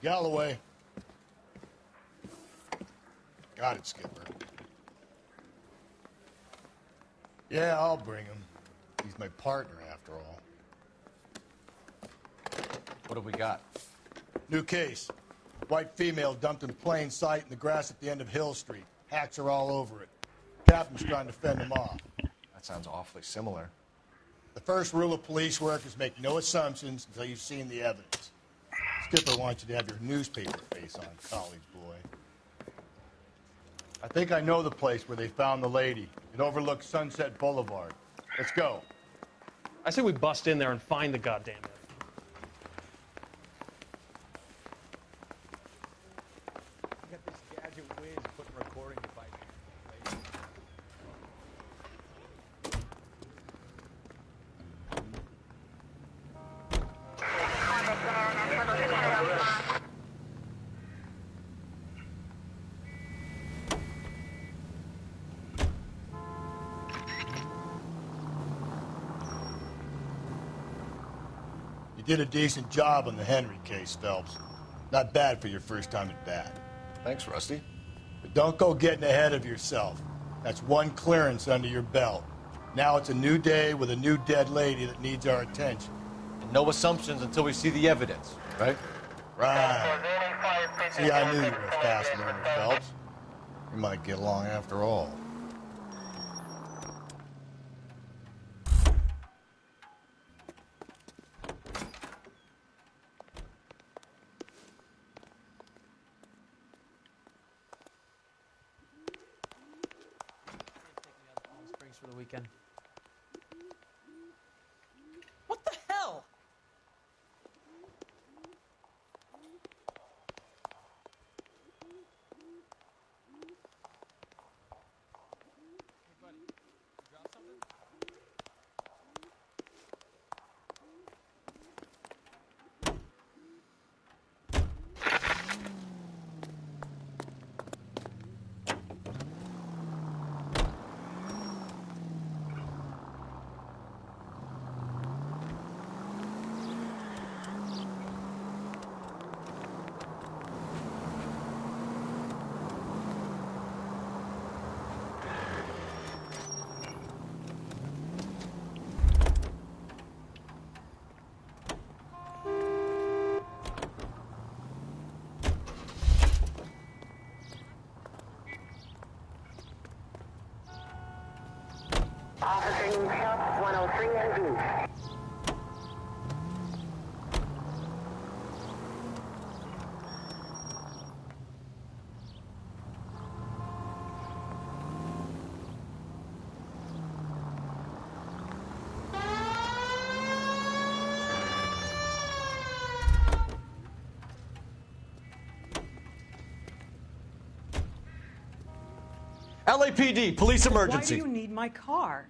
Galloway. Got it, Skipper. Yeah, I'll bring him. He's my partner, after all. What have we got? New case. White female dumped in plain sight in the grass at the end of Hill Street. Hacks are all over it. Captain's trying to fend them off. That sounds awfully similar. The first rule of police work is make no assumptions until you've seen the evidence. Skipper wants you to have your newspaper face on, college boy. I think I know the place where they found the lady. It overlooks Sunset Boulevard. Let's go. I say we bust in there and find the goddamn it. I got this gadget whiz putting recording device. You did a decent job on the Henry case, Phelps. Not bad for your first time at bat. Thanks, Rusty. But don't go getting ahead of yourself. That's one clearance under your belt. Now it's a new day with a new dead lady that needs our attention. And no assumptions until we see the evidence, right? Right. See, I knew you were a fast learner, Phelps. We might get along after all. For the weekend. What the hell? Hey, buddy, you dropped something? Officer needs help, 103 and B. LAPD, police emergency. Why do you need my car?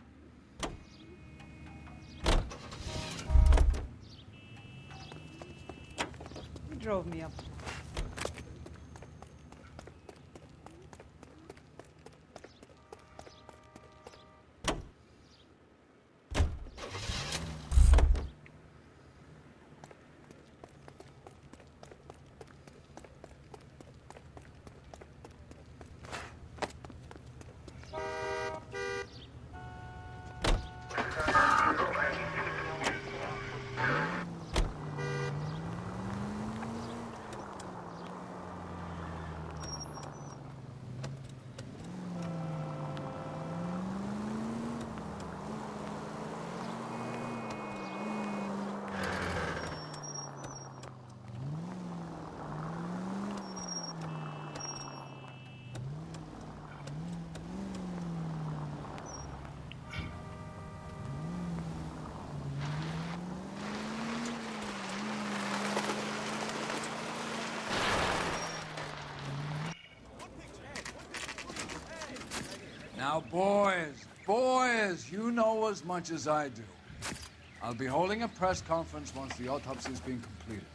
You drove me up. Now, boys, you know as much as I do. I'll be holding a press conference once the autopsy has been completed.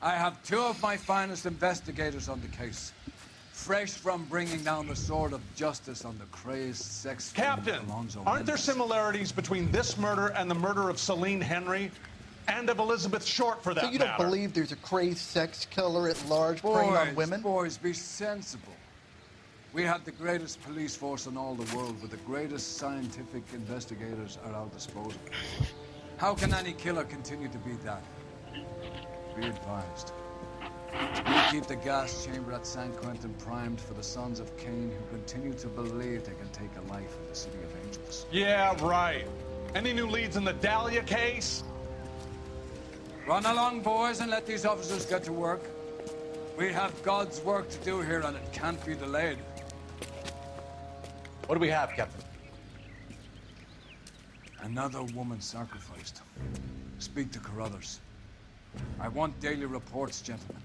I have two of my finest investigators on the case, fresh from bringing down the sword of justice on the crazed sex Captain, Alonzo aren't there Mendez. similarities between this murder and the murder of Celine Henry and of Elizabeth Short, for that So you don't matter? believe there's a crazed sex killer at large preying on women? Boys, be sensible. We have the greatest police force in all the world with the greatest scientific investigators at our disposal. How can any killer continue to be that? Be advised. We keep the gas chamber at San Quentin primed for the sons of Cain who continue to believe they can take a life in the City of Angels. Yeah, right. Any new leads in the Dahlia case? Run along, boys, and let these officers get to work. We have God's work to do here, and it can't be delayed. What do we have, Captain? Another woman sacrificed. Speak to Carruthers. I want daily reports, gentlemen.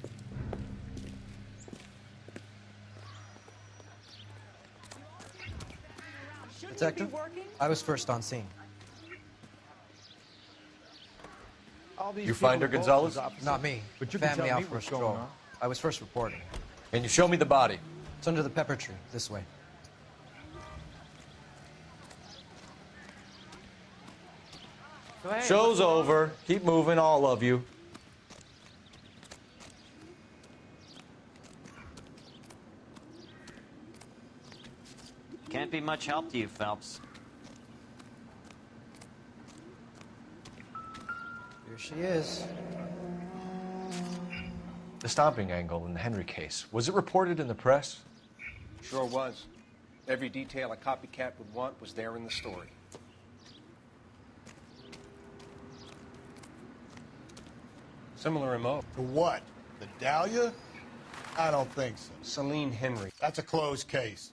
Detective, I was first on scene. You find her, Gonzalez? Not me. But you can Family tell out me for a what's going stroll. on. I was first reporting. Can you show me the body? It's under the pepper tree, this way. Show's over. Keep moving, all of you. Can't be much help to you, Phelps. Here she is. The stomping angle in the Henry case, was it reported in the press? Sure was. Every detail a copycat would want was there in the story. Similar MO. To what? The Dahlia? I don't think so. Celine Henry. That's a closed case.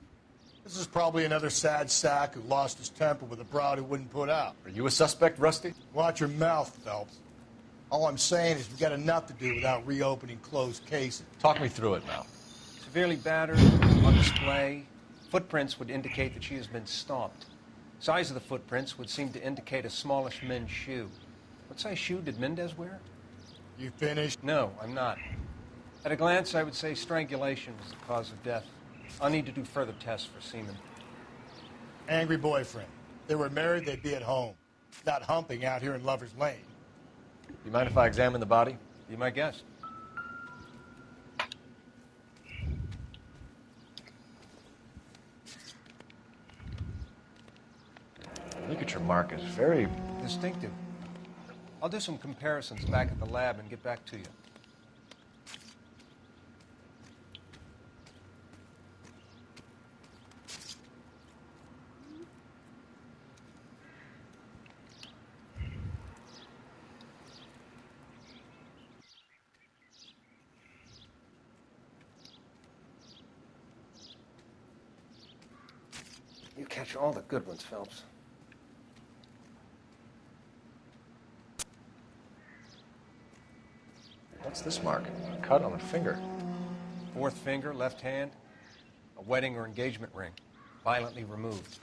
This is probably another sad sack who lost his temper with a broad who wouldn't put out. Are you a suspect, Rusty? Watch your mouth, Phelps. All I'm saying is we've got enough to do without reopening closed cases. Talk me through it now. Severely battered, on display. Footprints would indicate that she has been stomped. Size of the footprints would seem to indicate a smallish men's shoe. What size shoe did Mendez wear? You finished? No, I'm not. At a glance, I would say strangulation was the cause of death. I'll need to do further tests for semen. Angry boyfriend. If they were married, they'd be at home, not humping out here in Lover's Lane. You mind if I examine the body? Be my guest. Look at your mark. It's very Distinctive. I'll do some comparisons back at the lab and get back to you. You catch all the good ones, Phelps. What's this mark? A cut on a finger. Fourth finger, left hand, a wedding or engagement ring, violently removed.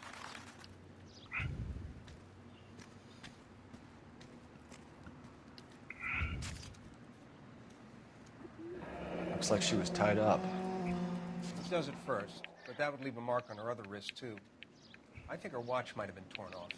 Looks like she was tied up. This does it first, but that would leave a mark on her other wrist, too. I think her watch might have been torn off.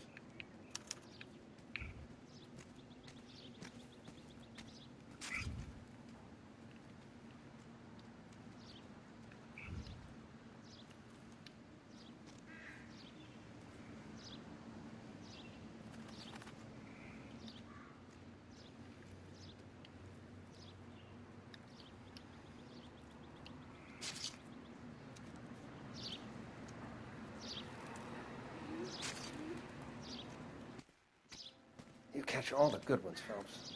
You catch all the good ones, Phelps.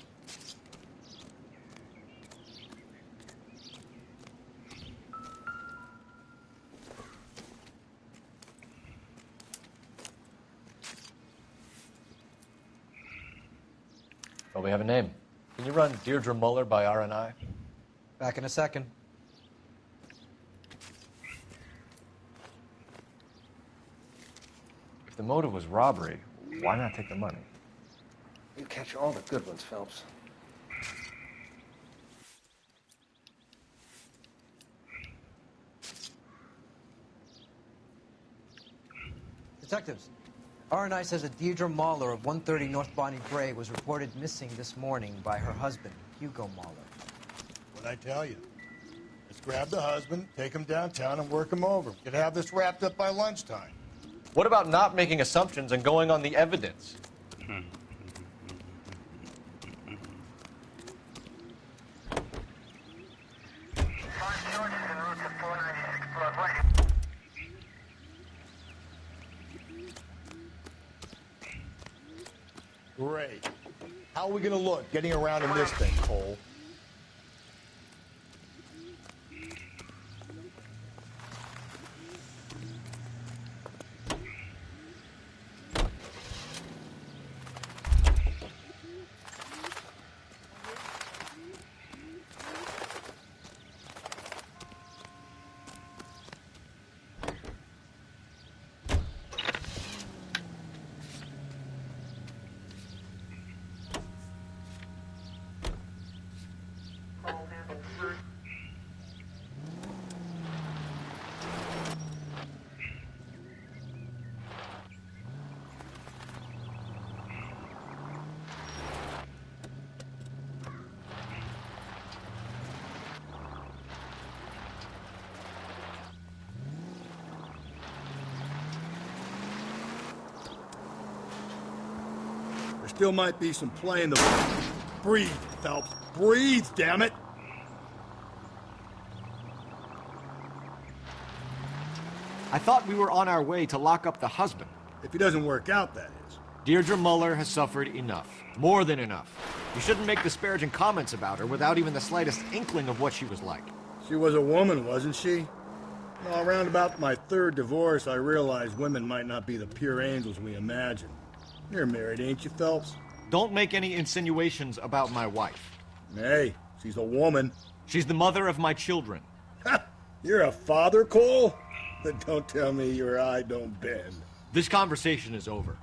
Well, we have a name. Can you run Deirdre Muller by RNI? Back in a second. the motive was robbery, why not take the money? You catch all the good ones, Phelps. Detectives, R&I says that Deirdre Mahler of 130 North Bonnie Bray was reported missing this morning by her husband, Hugo Mahler. What'd I tell you? Let's grab the husband, take him downtown, and work him over. We could have this wrapped up by lunchtime. What about not making assumptions and going on the evidence? Great. How are we going to look getting around in this thing, Cole? Still might be some play in the... Breathe, Phelps. Breathe, damn it! I thought we were on our way to lock up the husband. If he doesn't work out, that is. Deirdre Muller has suffered enough. More than enough. You shouldn't make disparaging comments about her without even the slightest inkling of what she was like. She was a woman, wasn't she? Well, around about my third divorce, I realized women might not be the pure angels we imagine. You're married, ain't you, Phelps? Don't make any insinuations about my wife. Hey, she's a woman. She's the mother of my children. Ha! You're a father, Cole? Then don't tell me your eye don't bend. This conversation is over.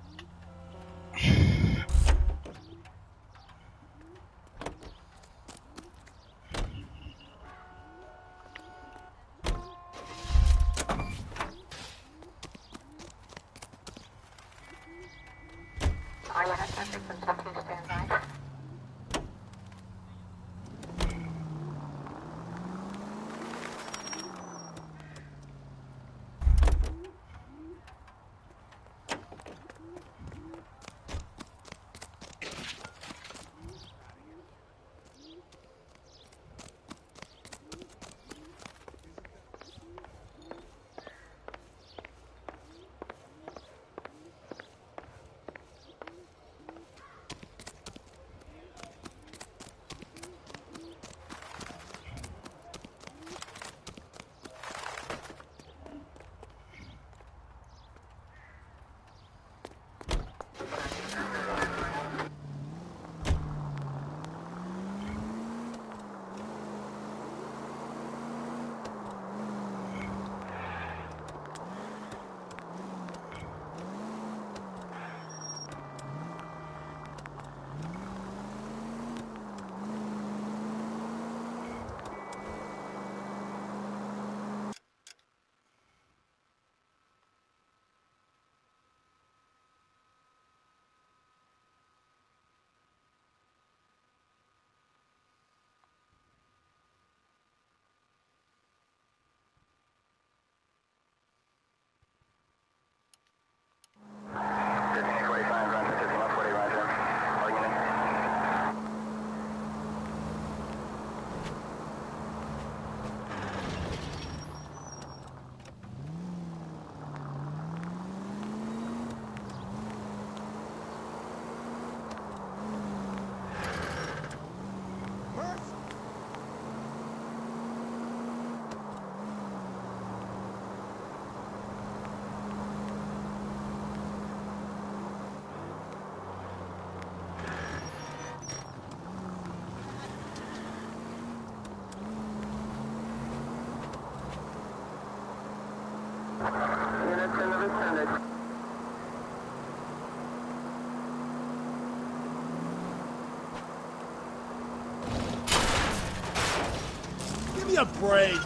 me a break!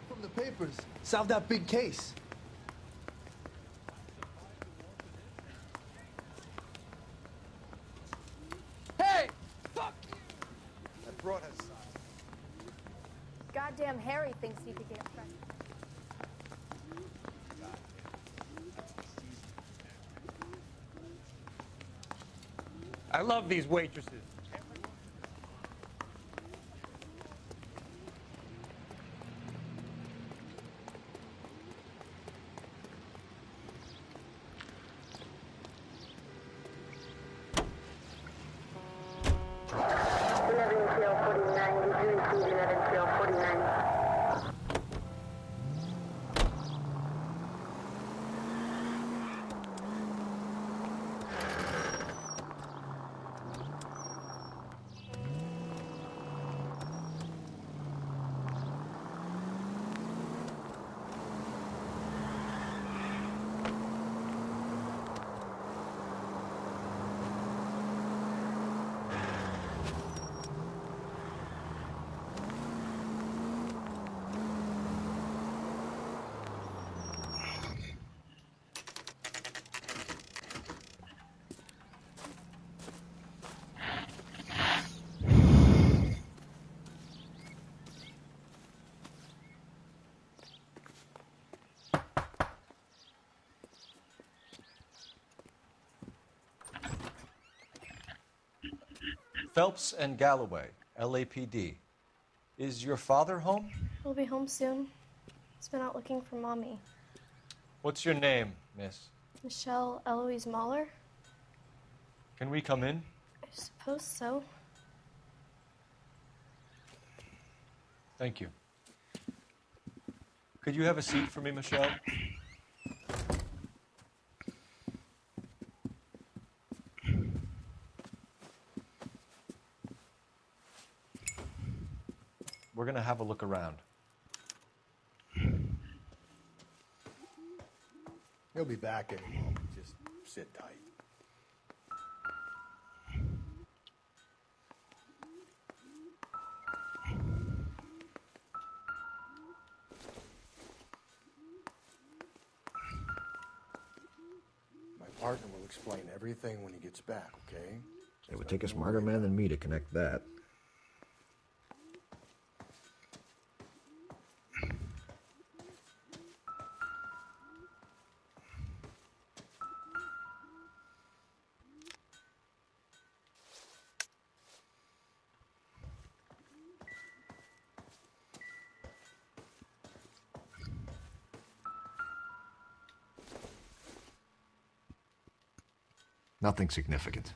From the papers. Solved that big case. Hey! Fuck you! That broad has size. Goddamn Harry thinks he could get fresh. I love these waitresses. Phelps and Galloway, LAPD. Is your father home? He'll be home soon. He's been out looking for Mommy. What's your name, miss? Michelle Eloise Mahler? Can we come in? I suppose so. Thank you. Could you have a seat for me, Michelle? We're going to have a look around. He'll be back any moment. Just sit tight. My partner will explain everything when he gets back, okay? It would take a smarter man than me to connect that. Nothing significant.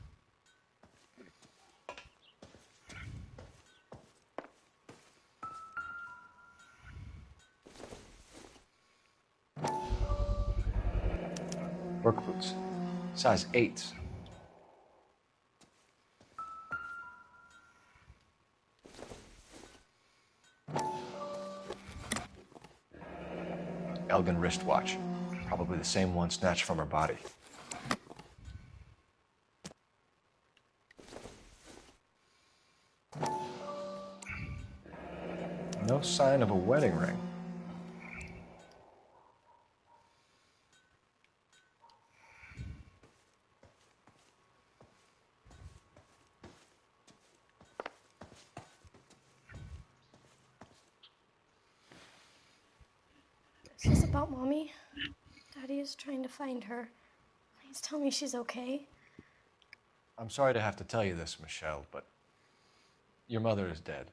Work boots. Size 8. Elgin wristwatch. Probably the same one snatched from her body. No sign of a wedding ring. Is this about Mommy? Daddy is trying to find her. Please tell me she's okay. I'm sorry to have to tell you this, Michelle, but your mother is dead.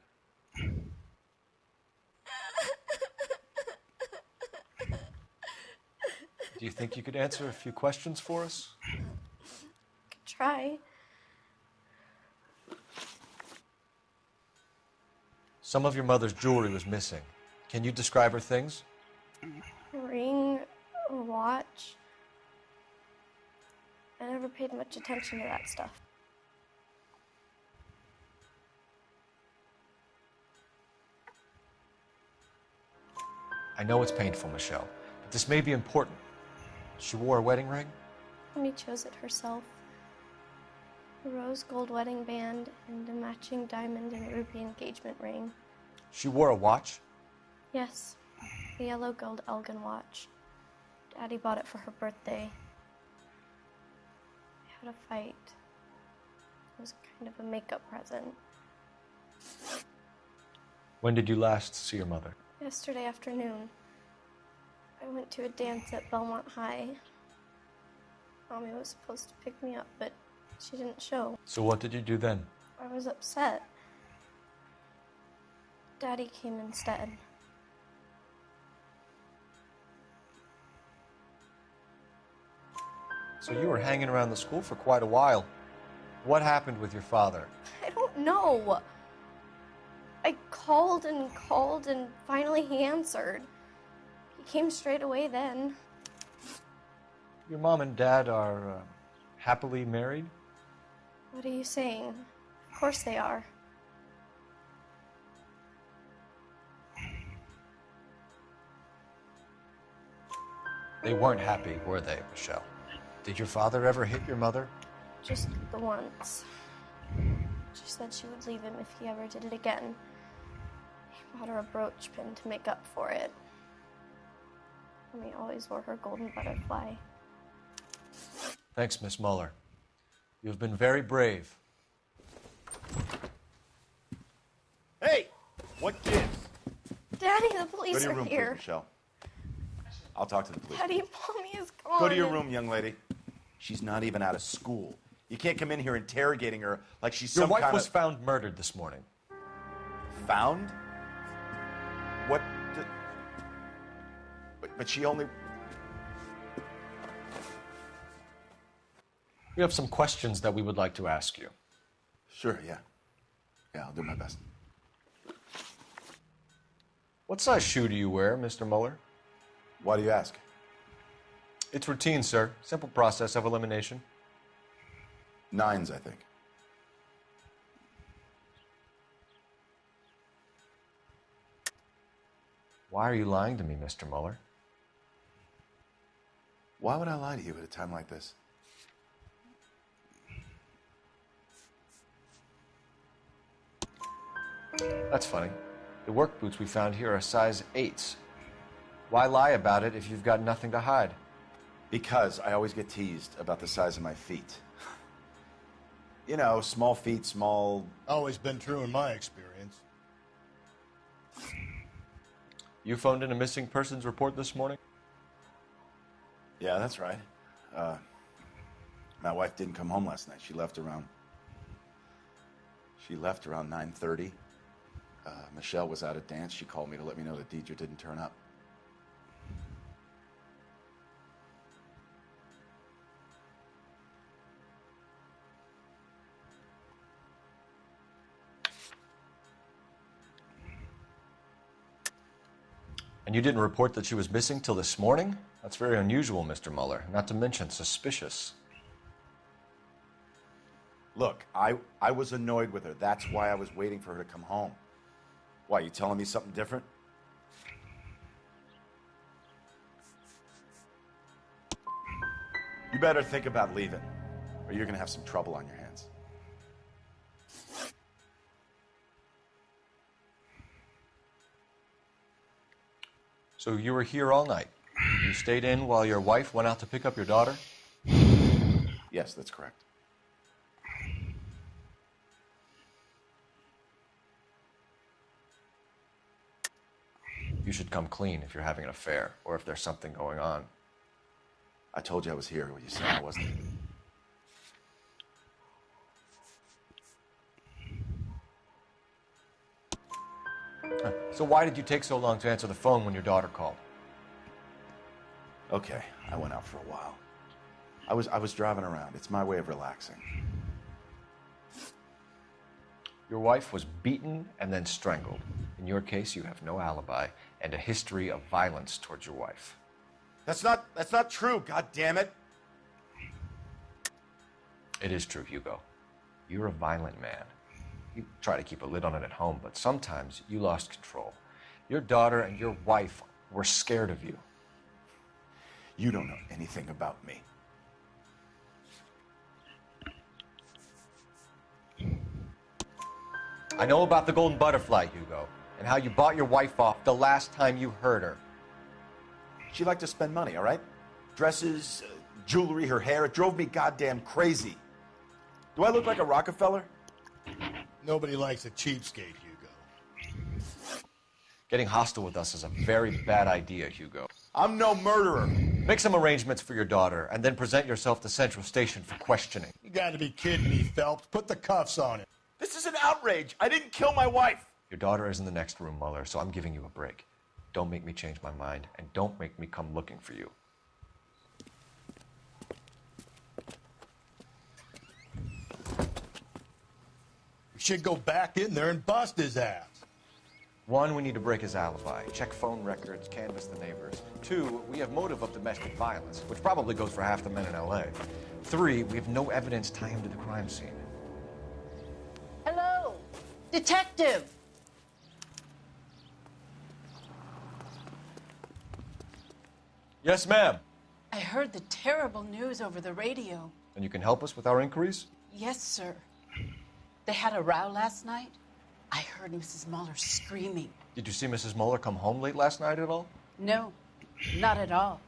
Do you think you could answer a few questions for us? Could try. Some of your mother's jewelry was missing. Can you describe her things? A ring, a watch. I never paid much attention to that stuff. I know it's painful, Michelle, but this may be important. She wore a wedding ring? Mommy chose it herself. A rose gold wedding band and a matching diamond and ruby engagement ring. She wore a watch? Yes, a yellow gold Elgin watch. Daddy bought it for her birthday. We had a fight. It was kind of a makeup present. When did you last see your mother? Yesterday afternoon, I went to a dance at Belmont High. Mommy was supposed to pick me up, but she didn't show. So what did you do then? I was upset. Daddy came instead. So you were hanging around the school for quite a while. What happened with your father? I don't know. I called and finally he answered. He came straight away then. Your mom and dad are happily married? What are you saying? Of course they are. They weren't happy, were they, Michelle? Did your father ever hit your mother? Just the once. She said she would leave him if he ever did it again. He bought her a brooch pin to make up for it. Mommy always wore her golden butterfly. Thanks, Miss Muller. You've been very brave. Hey! What gives? Daddy, the police Go to your are room, here. please, Michelle. I'll talk to the police. Daddy, Mommy is gone. Go to your room, young lady. She's not even out of school. You can't come in here interrogating her like she's Your some wife kind was of... found murdered this morning. Found? What? But she only... We have some questions that we would like to ask you. Sure, yeah. Yeah, I'll do my best. What size shoe do you wear, Mr. Muller? Why do you ask? It's routine, sir. Simple process of elimination. 9s, I think. Why are you lying to me, Mr. Muller? Why would I lie to you at a time like this? That's funny. The work boots we found here are size 8s. Why lie about it if you've got nothing to hide? Because I always get teased about the size of my feet. You know, small feet, small... Always been true in my experience. You phoned in a missing persons report this morning? Yeah, that's right. My wife didn't come home last night. She left around 9:30. Michelle was out at dance. She called me to let me know that Deidre didn't turn up. And you didn't report that she was missing till this morning? That's very unusual, Mr. Muller, not to mention suspicious. Look, I was annoyed with her. That's why I was waiting for her to come home. Why, you telling me something different? You better think about leaving, or you're going to have some trouble on your hands. So you were here all night? You stayed in while your wife went out to pick up your daughter? Yes, that's correct. You should come clean if you're having an affair, or if there's something going on. I told you I was here when you said I wasn't. So why did you take so long to answer the phone when your daughter called? Okay, I went out for a while. I was driving around. It's my way of relaxing. Your wife was beaten and then strangled. In your case, you have no alibi and a history of violence towards your wife. That's not true, god damn it. It is true, Hugo. You're a violent man. You try to keep a lid on it at home, but sometimes you lost control. Your daughter and your wife were scared of you. You don't know anything about me. I know about the golden butterfly, Hugo, and how you bought your wife off the last time you heard her. She liked to spend money, all right? Dresses, jewelry, her hair. It drove me goddamn crazy. Do I look like a Rockefeller? Nobody likes a cheapskate, Hugo. Getting hostile with us is a very bad idea, Hugo. I'm no murderer. Make some arrangements for your daughter, and then present yourself to Central Station for questioning. You gotta be kidding me, Phelps. Put the cuffs on him. This is an outrage. I didn't kill my wife. Your daughter is in the next room, Muller, so I'm giving you a break. Don't make me change my mind, and don't make me come looking for you. We should go back in there and bust his ass. 1, we need to break his alibi. Check phone records, canvass the neighbors. 2, we have motive of domestic violence, which probably goes for half the men in L.A. 3, we have no evidence tying him to the crime scene. Hello, detective. Yes, ma'am. I heard the terrible news over the radio. And you can help us with our inquiries? Yes, sir. They had a row last night. I heard Mrs. Muller screaming. Did you see Mrs. Muller come home late last night at all? No, not at all.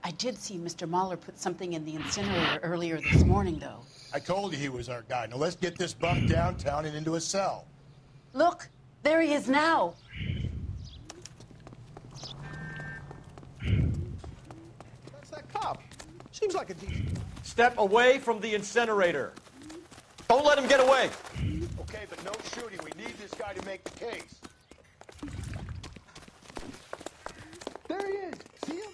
I did see Mr. Muller put something in the incinerator earlier this morning, though. I told you he was our guy. Now let's get this bum downtown and into a cell. Look, there he is now. That's that cop. Seems like a decent. Step away from the incinerator. Don't let him get away. Okay, but no shooting. We need this guy to make the case. There he is. See him?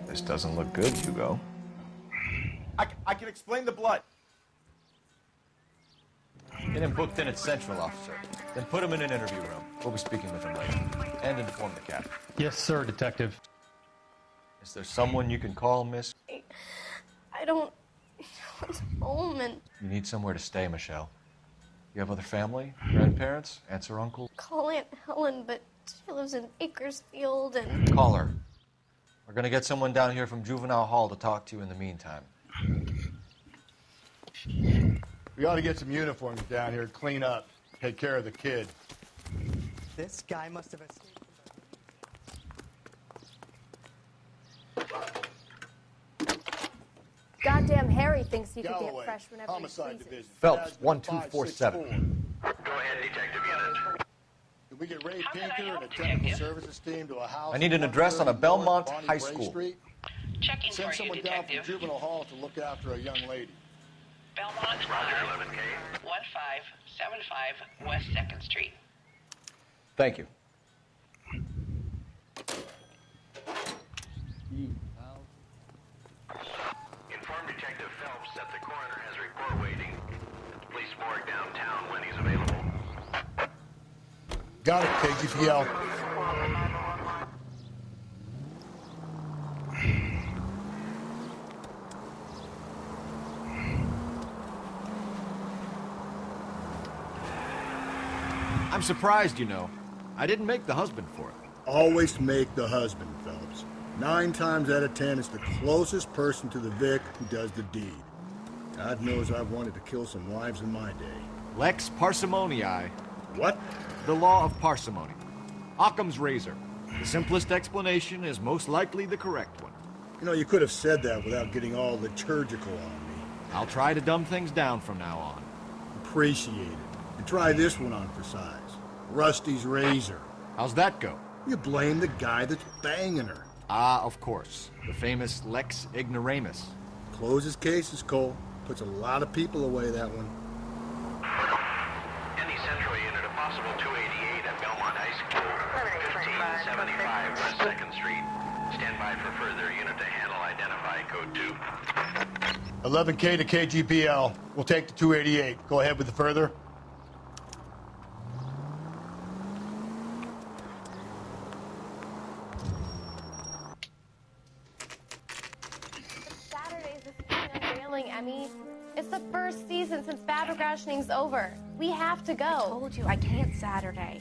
This doesn't look good, Hugo. I can explain the blood. Get him booked in at Central, officer. Then put him in an interview room. We'll be speaking with him later. And inform the captain. Yes, sir, detective. Is there someone you can call, miss? I don't want home and You need somewhere to stay, Michelle. You have other family? Grandparents? Aunts or uncles? call Aunt Helen, but she lives in Bakersfield and... Call her. We're gonna get someone down here from Juvenile Hall to talk to you in the meantime. We ought to get some uniforms down here, clean up, take care of the kid. This guy must have escaped. Goddamn Harry thinks you could Galloway, get fresh whenever Homicide he Division. Phelps, Jasmine 1247. 564. Go ahead, detective unit. Can we get Ray Pinker and a technical services team to a house? I need an address on a Belmont High School. Checking Send for you, someone down from detective. Juvenile Hall to look after a young lady. Belmont Roger, 11K. 1575 West 2nd Street. Thank you. Inform Detective Phelps that the coroner has a report waiting at the police morgue downtown when he's available. Got it, KGPL. I'm surprised, you know. I didn't make the husband for it. Always make the husband, Phelps. 9 times out of 10, it's the closest person to the Vic who does the deed. God knows I've wanted to kill some wives in my day. Lex parsimoniae. What? The law of parsimony. Occam's razor. The simplest explanation is most likely the correct one. You know, you could have said that without getting all liturgical on me. I'll try to dumb things down from now on. Appreciate it. And try this one on for size. Rusty's razor. How's that go? You blame the guy that's banging her. Ah, of course. The famous Lex Ignoramus. Closes cases, Cole. Puts a lot of people away, that one. Any Central unit, a possible 288 at Belmont High School, 1575 West 2nd Street. Stand by for further unit to handle. Identify code 2. 11K to KGPL. We'll take the 288. Go ahead with the further. Saturday's the spring unveiling, Emmy. It's the first season since fabric rationing's over. We have to go. I told you I can't Saturday.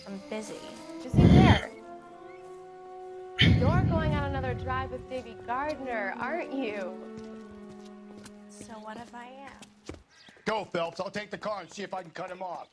I'm busy. Just be fair. You're going on another drive with Davy Gardner, aren't you? So what if I am? Go, Phelps. I'll take the car and see if I can cut him off.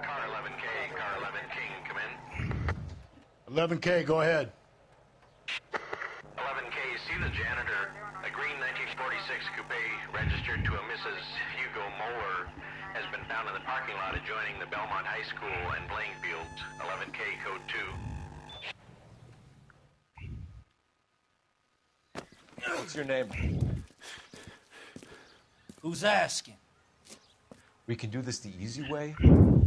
Car 11K, car 11 King, come in. 11K, go ahead. 11K, see the janitor. A green 1946 coupe registered to a Mrs. Hugo Moeller has been found in the parking lot adjoining the Belmont High School and playing fields. 11K, code 2. What's your name? Who's asking? We can do this the easy way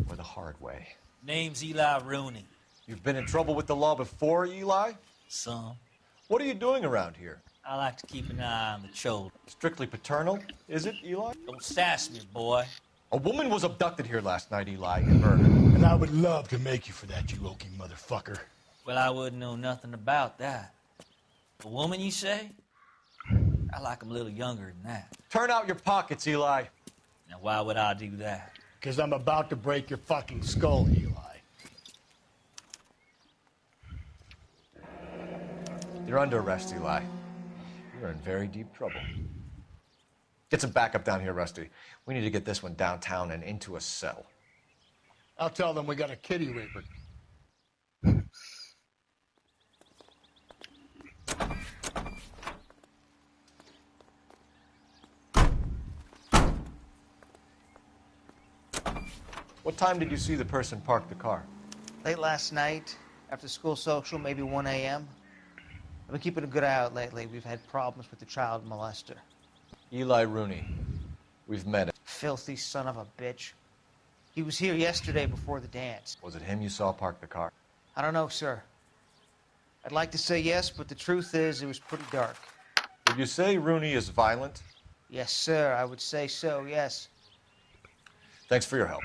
or the hard way. Name's Eli Rooney. You've been in trouble with the law before, Eli? Some. What are you doing around here? I like to keep an eye on the children. Strictly paternal, is it, Eli? Don't sass me, boy. A woman was abducted here last night, Eli, and murdered. And I would love to make you for that, you oaking motherfucker. Well, I wouldn't know nothing about that. A woman, you say? I like 'em a little younger than that. Turn out your pockets, Eli. Now, why would I do that? Because I'm about to break your fucking skull, Eli. You're under arrest, Eli. You're in very deep trouble. Get some backup down here, Rusty. We need to get this one downtown and into a cell. I'll tell them we got a kitty raper. What time did you see the person park the car? Late last night, after school social, maybe 1 a.m. I've been keeping a good eye out lately. We've had problems with the child molester. Eli Rooney. We've met him. Filthy son of a bitch. He was here yesterday before the dance. Was it him you saw park the car? I don't know, sir. I'd like to say yes, but the truth is it was pretty dark. Would you say Rooney is violent? Yes, sir. I would say so, yes. Thanks for your help.